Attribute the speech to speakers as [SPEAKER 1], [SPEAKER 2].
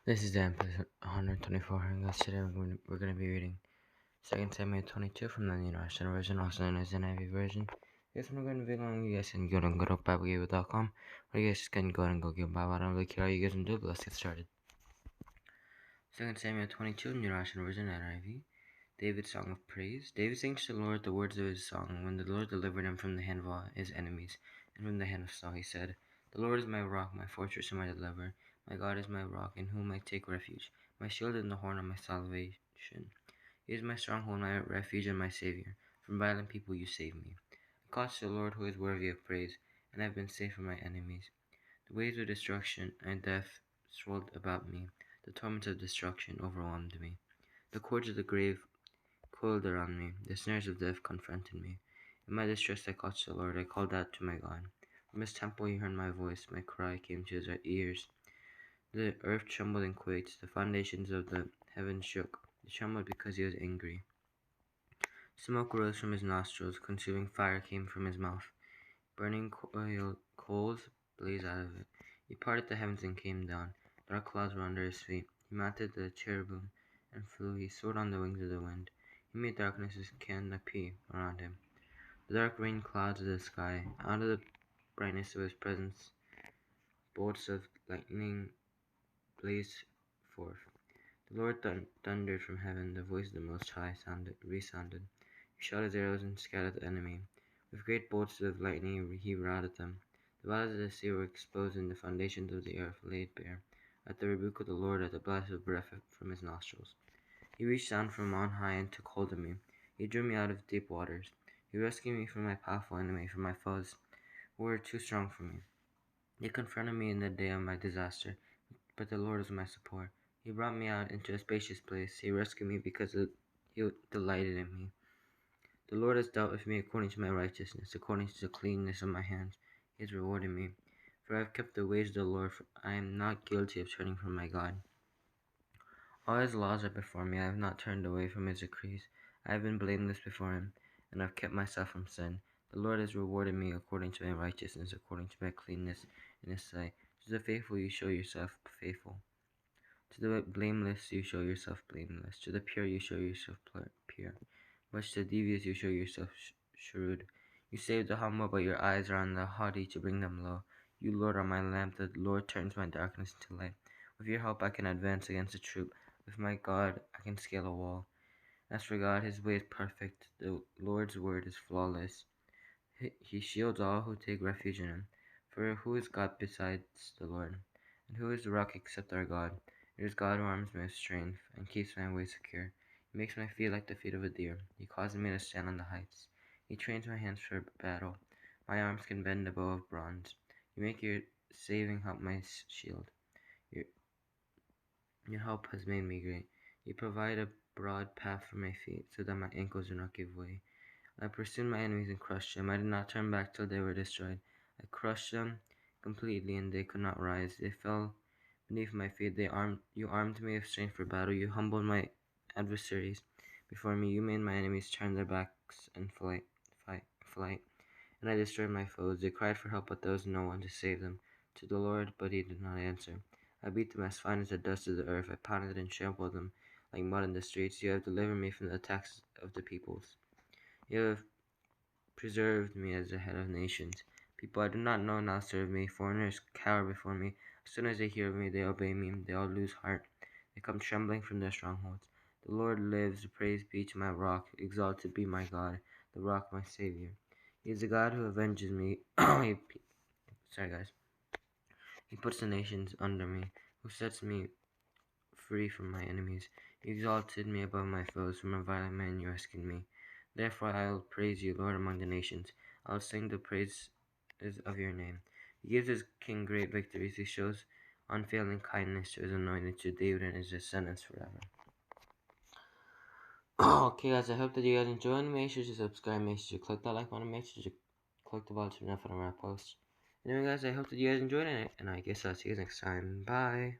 [SPEAKER 1] This is the episode 124, and guys, today we're going to be reading 2 Samuel 22 from the New International Version, also known as the NIV version. This one we're going to be long. You guys can go to BibleGiver.com, or you guys can go and go give Bible. I don't really care how you guys can do, but let's get started. 2 Samuel 22, New International Version, NIV. David's Song of Praise. David sings to the Lord the words of his song when the Lord delivered him from the hand of all his enemies, and from the hand of Saul. He said, "The Lord is my rock, my fortress, and my deliverer. My God is my rock, in whom I take refuge, my shield and the horn of my salvation. He is my stronghold, my refuge, and my Savior. From violent people you save me. I call to the Lord, who is worthy of praise, and I have been safe from my enemies. The waves of destruction and death swirled about me. The torments of destruction overwhelmed me. The cords of the grave coiled around me. The snares of death confronted me. In my distress I called to the Lord. I called out to my God. From his temple he heard my voice. My cry came to his ears. The earth trembled and quaked. The foundations of the heavens shook. They trembled because he was angry. Smoke rose from his nostrils. Consuming fire came from his mouth. Burning coals blazed out of it. He parted the heavens and came down. Dark clouds were under his feet. He mounted the cherubim and flew. He soared on the wings of the wind. He made darkness his canopy around him. The dark rain clouds of the sky. Out of the brightness of his presence, bolts of lightning blazed forth. The Lord thundered from heaven. The voice of the Most High resounded. He shot his arrows and scattered the enemy. With great bolts of lightning he routed them. The valleys of the sea were exposed, and the foundations of the earth laid bare. At the rebuke of the Lord, at the blast of breath from his nostrils. He reached down from on high and took hold of me. He drew me out of deep waters. He rescued me from my powerful enemy, from my foes who were too strong for me. They confronted me in the day of my disaster, but the Lord was my support. He brought me out into a spacious place. He rescued me because he delighted in me. The Lord has dealt with me according to my righteousness, according to the cleanness of my hands. He has rewarded me. For I have kept the ways of the Lord, for I am not guilty of turning from my God. All his laws are before me. I have not turned away from his decrees. I have been blameless before him, and have kept myself from sin. The Lord has rewarded me according to my righteousness, according to my cleanness in his sight. To the faithful you show yourself faithful. To the blameless you show yourself blameless. To the pure you show yourself pure. Much to the devious you show yourself shrewd. You save the humble, but your eyes are on the haughty to bring them low. You, Lord, are my lamp. The Lord turns my darkness into light. With your help I can advance against a troop. With my God I can scale a wall. As for God, his way is perfect. The Lord's word is flawless. He shields all who take refuge in him. For who is God besides the Lord? And who is the rock except our God? It is God who arms me with strength and keeps my way secure. He makes my feet like the feet of a deer. He causes me to stand on the heights. He trains my hands for battle. My arms can bend a bow of bronze. You make your saving help my shield. Your, your help has made me great. You provide a broad path for my feet, so that my ankles do not give way. I pursued my enemies and crushed them. I did not turn back till they were destroyed. I crushed them completely, and they could not rise. They fell beneath my feet. You armed me with strength for battle. You humbled my adversaries before me. You made my enemies turn their backs and flight. And I destroyed my foes. They cried for help, but there was no one to save them. To the Lord, but he did not answer. I beat them as fine as the dust of the earth. I pounded and trampled them like mud in the streets. You have delivered me from the attacks of the peoples. You have preserved me as the head of nations. People I do not know now serve me. Foreigners cower before me. As soon as they hear of me, they obey me. They all lose heart. They come trembling from their strongholds. The Lord lives. Praise be to my rock. Exalted be my God, the rock, my Savior. He is the God who avenges me. Sorry, guys. He puts the nations under me, who sets me free from my enemies. You exalted me above my foes. From a violent man you rescued me. Therefore I will praise you, Lord, among the nations. I will sing the praises of your name. He gives his king great victories. He shows unfailing kindness to his anointed, to David and his descendants forever. Okay, guys, I hope that you guys enjoyed. Make sure to subscribe. Make sure to click that like button. Make sure to click the bell to notify when I post. Anyway, guys, I hope that you guys enjoyed it, and I guess I'll see you guys next time. Bye.